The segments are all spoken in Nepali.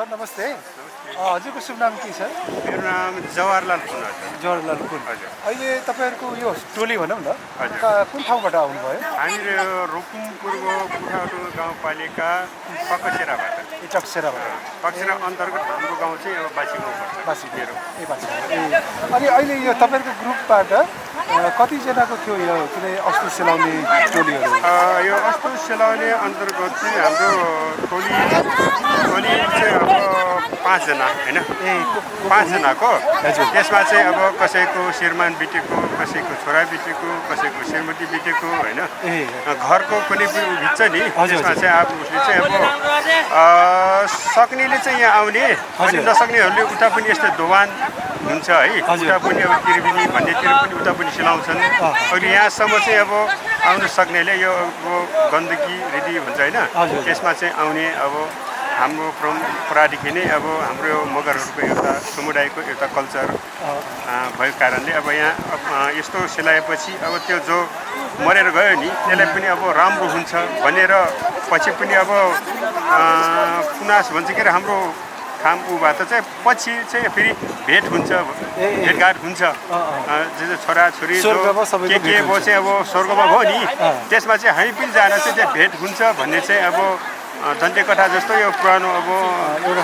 नमस्ते हजुरको शुभ नाम के छ? मेरो नाम जवाहरलाल पुन हो। जवाहरलाल पुन। हजुर। अहिले तपाईँहरूको यो टोली भनौँ न कुन ठाउँबाट आउनुभयो? हामीले रुकुमपुरको पुठाटो गाउँपालिका पकसेराबाट। टक्सेराबाट। पकसेरा अन्तर्गत हाम्रो गाउँ चाहिँ अब बासी गाउँ पर्छ। बासी मेरो ए बासी। अनि अहिले यो तपाईँहरूको ग्रुपबाट कतिजनाको थियो यो कुनै अस्तु सेलाउने टोलीहरू? यो अस्तु सेलाउने अन्तर्गत चाहिँ हाम्रो टोली चाहिँ अब 5 जना होइन, 5 जनाको। त्यसमा चाहिँ अब कसैको श्रीमान बितेको, कसैको छोरा बितेको, कसैको श्रीमती बितेको होइन, घरको कुनै पनि भित्र नि। त्यसमा चाहिँ अब उसले चाहिँ अब सक्नेले चाहिँ यहाँ आउने अनि नसक्नेहरूले उता पनि यस्तो दोभान हुन्छ है, उता पनि अब त्रिवेणी भन्नेतिर पनि उता पनि सिलाउँछन्। अहिले यहाँसम्म चाहिँ अब आउनु सक्नेले यो गन्दगी रेडी भन्छ होइन, त्यसमा चाहिँ आउने अब हाम्रो परम्परादेखि नै अब हाम्रो मगरहरूको एउटा समुदायको एउटा कल्चर भएको कारणले अब यहाँ यस्तो सिलाएपछि अब त्यो जो मरेर गयो नि त्यसलाई पनि अब राम्रो हुन्छ भनेर पछि पनि अब पुनास भन्छ के अरे हाम्रो काम उबाट चाहिँ पछि चाहिँ फेरि भेट हुन्छ, भेटघाट हुन्छ। जो छोराछोरी के भयो चाहिँ अब स्वर्गमा भयो नि, त्यसमा चाहिँ हामी पनि जान चाहिँ त्यो भेट हुन्छ भन्ने चाहिँ अब दन्ते कथा जस्तो यो पुरानो अब एउटा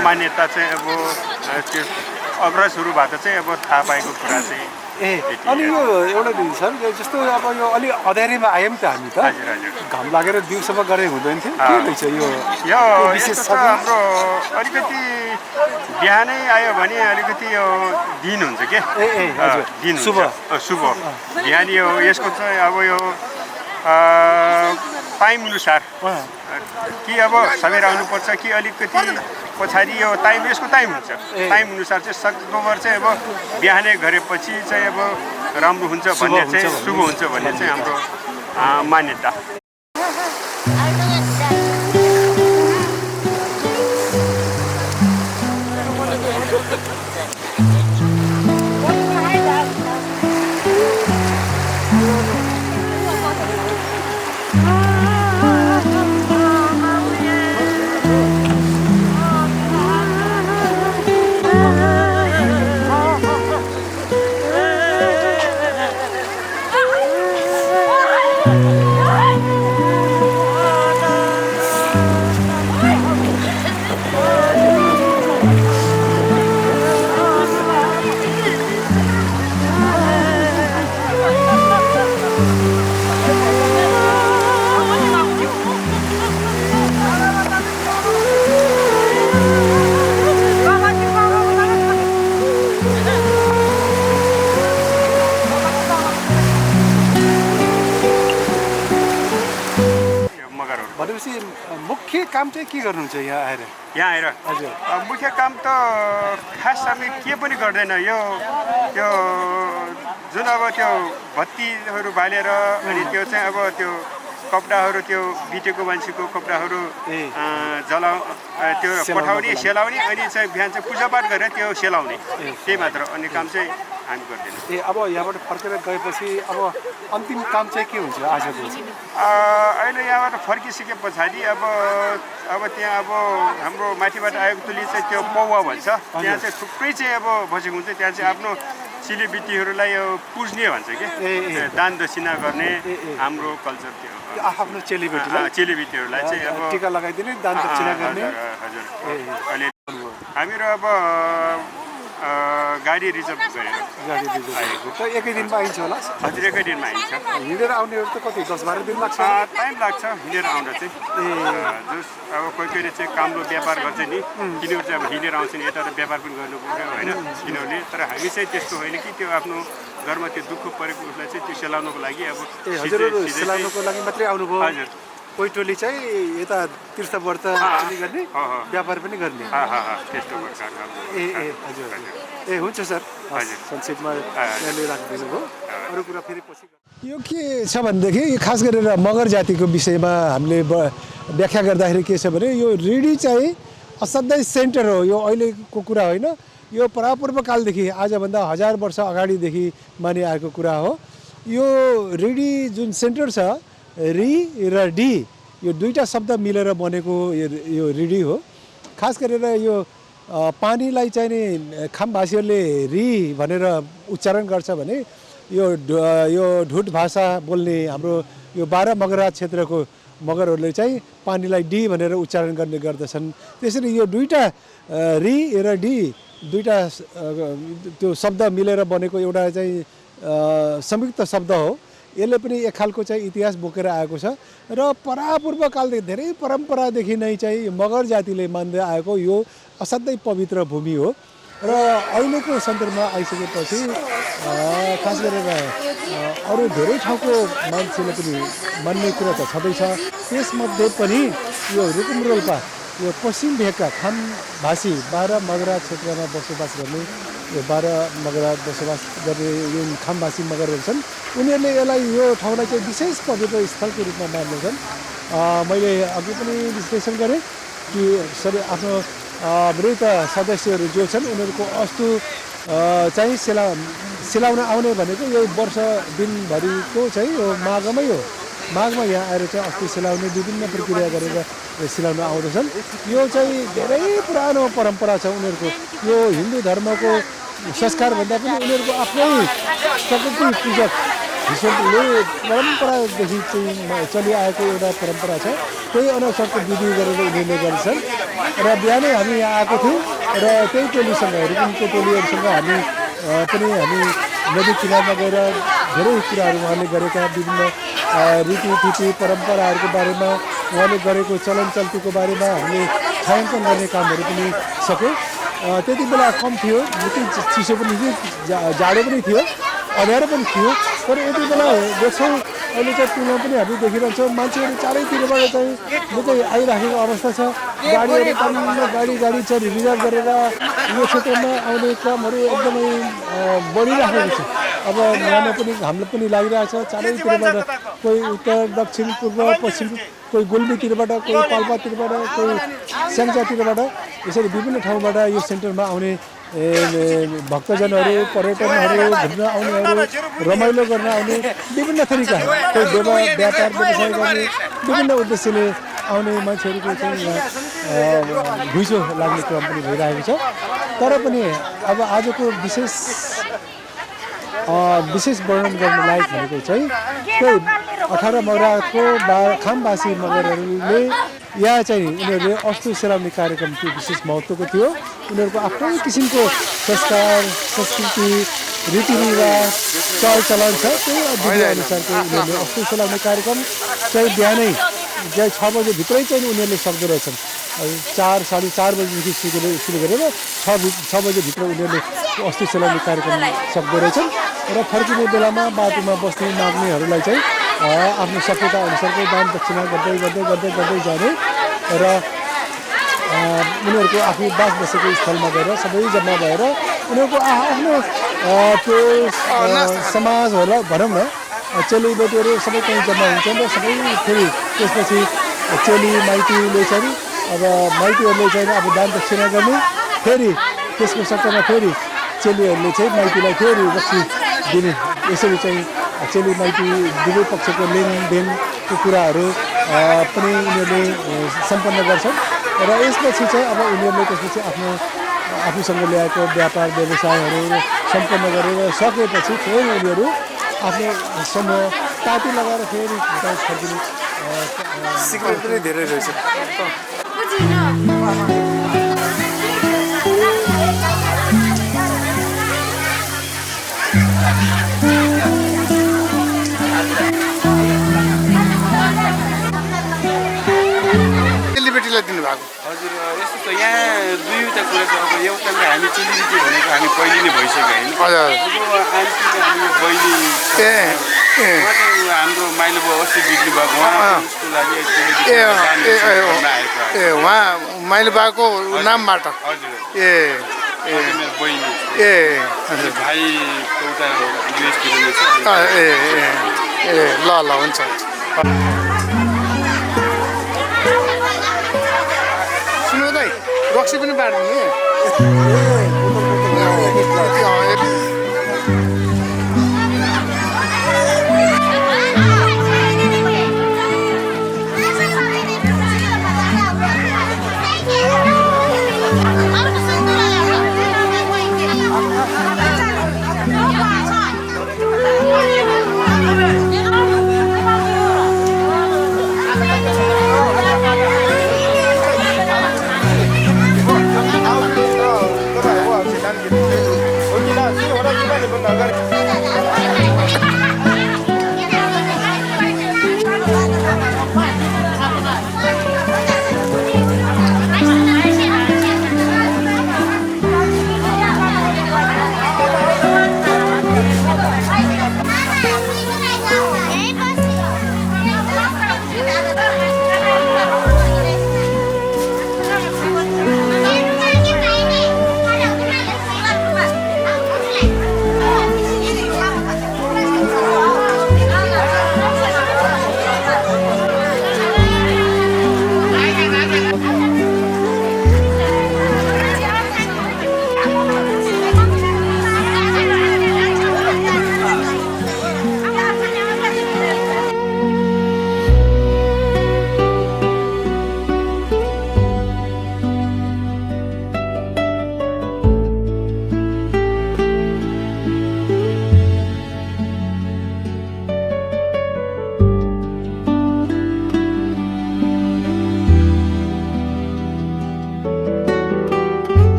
मान्यता चाहिँ अब त्यो अग्रजहरूबाट चाहिँ अब थाहा पाएको कुरा चाहिँ। अनि यो एउटा दिन छ जस्तो अब यो अलि अँध्यारीमा आयौँ त हामी त, घाम लागेर दिउँसम्म गरे हुँदैन थियो के रहेछ यो विशेष छ? हाम्रो अलिकति बिहानै आयो भने अलिकति यो दिन हुन्छ के दिन शुभ बिहान यो यसको चाहिँ अब यो टाइम अनुसार कि अब सबेर आउनुपर्छ कि अलिकति पछाडि यो टाइम यसको टाइम हुन्छ, टाइम अनुसार चाहिँ सक्दोभर चाहिँ अब बिहानै गरेपछि चाहिँ अब राम्रो हुन्छ भन्ने चाहिँ शुभ हुन्छ भन्ने चाहिँ हाम्रो मान्यता। भनेपछि मुख्य काम चाहिँ के गर्नुहुन्छ यहाँ आएर? यहाँ आएर हजुर मुख्य काम त खास हामी के पनि गर्दैन। यो जुन अब त्यो बत्तीहरू बालेर अनि त्यो चाहिँ अब त्यो कपडाहरू त्यो बितेको मान्छेको कपडाहरू त्यो पठाउने सेलाउने अनि चाहिँ बिहान चाहिँ पूजापाठ गरेर त्यो सेलाउने, त्यही मात्र। अनि काम चाहिँ हामी गर्दैनौँ। अब यहाँबाट फर्केर गएपछि अब अन्तिम काम चाहिँ के हुन्छ आजको? अहिले यहाँबाट फर्किसके पछाडि अब त्यहाँ अब हाम्रो माथिबाट आएको टोली चाहिँ त्यो पौवा भन्छ, त्यहाँ चाहिँ थुप्रै चाहिँ अब बसेको हुन्छ। त्यहाँ चाहिँ आफ्नो चेलीबेटीहरूलाई यो पुज्ने भन्छ कि दान दक्षिणा गर्ने हाम्रो कल्चर त्यो आफ्नो चेलीबेटीहरूलाई चाहिँ अब टिका लगाइदिने, दान दक्षिणा गर्ने। हजुर अहिले हामीहरू अब गाडी रिजर्भ गरेर एकै दिनमा आइन्छ होला? हजुर एकै दिनमा आइन्छ। हिँडेर आउनेहरू त कति 10-12 दिन लाग्छ? टाइम लाग्छ हिँडेर आउँदा चाहिँ। जस अब कोही कोहीले चाहिँ कामलो व्यापार गर्छ नि, तिनीहरू चाहिँ अब हिँडेर आउँछन्, यता त व्यापार पनि गर्नु पऱ्यो होइन तिनीहरूले। तर हामी चाहिँ त्यस्तो होइन कि त्यो आफ्नो घरमा त्यो दुःख परेको उसलाई चाहिँ त्यो सेलाउनुको लागि अब हजुरहरू सेलाउनुको लागि मात्रै आउनुभयो? हजुर। कोही टोली चाहिँ यता तीर्थव्रत पनि गर्ने, व्यापार पनि गर्ने? त्यस्तो प्रकार। हजुर हुन्छ सर, संक्षेपमा यहाँले राखिदिनु भयो। अरू कुरा फेरि पछि। यो के छ भनेदेखि खास गरेर मगर जातिको विषयमा हामीले व्याख्या गर्दाखेरि के छ भने यो रिडी चाहिँ असाध्यै सेन्टर हो। यो अहिलेको कुरा होइन, यो परापूर्वकालदेखि आजभन्दा 1000 वर्ष अगाडिदेखि मानिआएको कुरा हो। यो रिडी जुन सेन्टर छ, री र डी यो दुईटा शब्द मिलेर बनेको यो रिडी हो। खास गरेर यो पानीलाई चाहिँ नि खामभाषीहरूले रि भनेर उच्चारण गर्छ भने यो ढुट भाषा बोल्ने हाम्रो यो 12 मगरा क्षेत्रको मगरहरूले चाहिँ पानीलाई डी भनेर उच्चारण गर्ने गर्दछन्। त्यसरी यो दुईटा रि र डी दुईटा त्यो शब्द मिलेर बनेको एउटा चाहिँ संयुक्त शब्द हो। यसले पनि एक खालको चाहिँ इतिहास बोकेर आएको छ र परापूर्व कालदेखि धेरै परम्परादेखि नै चाहिँ मगर जातिले मान्दै आएको यो असाध्यै पवित्र भूमि हो र अहिलेको सन्दर्भमा आइसकेपछि खास गरेर अरू धेरै ठाउँको मान्छेले पनि मान्ने कुरा त छँदैछ। त्यसमध्ये पनि यो रुकुम रोल्पा यो पश्चिम भेगका खामभाषी 12 मगरा क्षेत्रमा बसोबास गर्ने यो 12 मगरा बसोबास गर्ने यो खामभाषी मगरहरू छन्। उनीहरूले यसलाई यो ठाउँलाई चाहिँ विशेष पवित्र स्थलको रूपमा मान्दैछन्। मैले अघि पनि विश्लेषण गरेँ कि सबै आफ्नो मृत सदस्यहरू जो छन् उनीहरूको अस्तु चाहिँ सिलाउन आउने भनेको यो वर्ष दिनभरिको चाहिँ यो माघमै हो। माघमा यहाँ आएर चाहिँ अस्तु सिलाउने विभिन्न प्रक्रिया गरेर सिलाउन आउँदछन्। यो चाहिँ धेरै पुरानो परम्परा छ उनीहरूको। यो हिन्दू धर्मको संस्कारभन्दा पनि उनीहरूको आफ्नै प्रकृति पूजक हिसाबले परम्परादेखि चाहिँ चलिआएको एउटा परम्परा छ। त्यही अनुसारको विधि गरेर उनीहरूले गर्छन् र बिहानै हामी यहाँ आएको थियौँ र त्यही टोलीसँग रुकुमको टोलीहरूसँग हामी नदी किनारमा गएर धेरै कुराहरू उहाँले गरेका विभिन्न रीतिथिति परम्पराहरूको बारेमा उहाँले गरेको चलन चल्तीको बारेमा हामीले छायाङ्कन गर्ने कामहरू पनि सक्यौँ। त्यति बेला कम थियो, निकै चिसो पनि थियो, जाडो पनि थियो, अँध्यारो पनि थियो। तर यति बेला देख्छौँ अहिले चाहिँ पुलमा पनि हामी देखिरहन्छौँ मान्छेहरू चारैतिरबाट चाहिँ निकै आइराखेको अवस्था छ। गाडीहरू गाडी चाहिँ रिजर्भ गरेर यो क्षेत्रमा आउने क्रमहरू एकदमै बढिराखेको छ। अब यहाँ पनि हामीलाई पनि लागिरहेछ चारैतिरबाट, कोही उत्तर दक्षिण पूर्व पश्चिम, कोही गुल्मीतिरबाट, कोही पाल्पातिरबाट, कोही स्याङ्जातिरबाट, यसरी विभिन्न ठाउँबाट यो सेन्टरमा आउने भक्तजनहरू, पर्यटनहरू, घुम्न आउनेहरू, रमाइलो गर्न आउने विभिन्न थरीका, कोही व्यापार व्यवसाय गर्ने विभिन्न उद्देश्यले आउने मान्छेहरूको चाहिँ यहाँ घुइँचो लाग्ने क्रम पनि भइरहेको छ। तर पनि अब आजको विशेष वर्णन गर्न लायक भनेको चाहिँ त्यही 18 मगराको खामभाषी मगरहरूले यहाँ चाहिँ उनीहरूले अस्तु सेलाउने कार्यक्रम त्यो विशेष महत्त्वको थियो। उनीहरूको आफ्नै किसिमको संस्कार, संस्कृति, रीतिरिवाज, चलचलन छ। त्यही विधि अनुसारको उनीहरूले अस्तु सेलाउने कार्यक्रम चाहिँ बिहानै 6 बजेभित्रै चाहिँ उनीहरूले सक्दो रहेछन्। 4, साढे 4 बजीदेखि सुरु गरेर 6 बजेभित्र उनीहरूले अस्तु सेलाउने कार्यक्रम सक्दो रहेछन् र फर्किने बेलामा बाटोमा बस्ने माग्नेहरूलाई चाहिँ आफ्नो सफलता अनुसारको दान दक्षिणा गर्दै जाने र उनीहरूको आफू बास बसेको स्थलमा गएर सबै जम्मा भएर उनीहरूको आफ्नो त्यो समाज होला भनौँ न, चेलीबेटीहरू सबै कहीँ जम्मा हुन्छन् र सबै फेरि त्यसपछि चेली माइतीले चाहिँ अब माइतीहरूले चाहिँ अब दान दक्षिणा गर्ने, फेरि त्यसको सट्टामा फेरि चेलीहरूले चाहिँ माइतीलाई फेरि रक्सी दिने, यसरी चाहिँ चेली माइती दुवै पक्षको लेनदेनको कुराहरू पनि उनीहरूले सम्पन्न गर्छन् र यसपछि चाहिँ अब उनीहरूले त्यसपछि आफूसँग ल्याएको व्यापार व्यवसायहरू सम्पन्न गरेर सकेपछि फेरि उनीहरू आफ्नो समूह ताती लगाएर फेरि फर्किने सिक्रेट पनि धेरै रहेछ। चेलीबेटीलाई दिनुभएको? हजुर, यस्तो त यहाँ दुईवटा कुरा छ। अब एउटा हामी चेलीबेटी भनेको हामी पहिले नै भइसक्यो होइन। हजुर, हामी बहिनी हाम्रो माइलो बाउ अस्ति बिग्रिनु भएको, उसको लागि उहाँ माइलो बाको नामबाट? हजुर, बहिनी भाइ एउटा ल हुन्छ। सुन्नु त रक्सी पनि बाँड्नु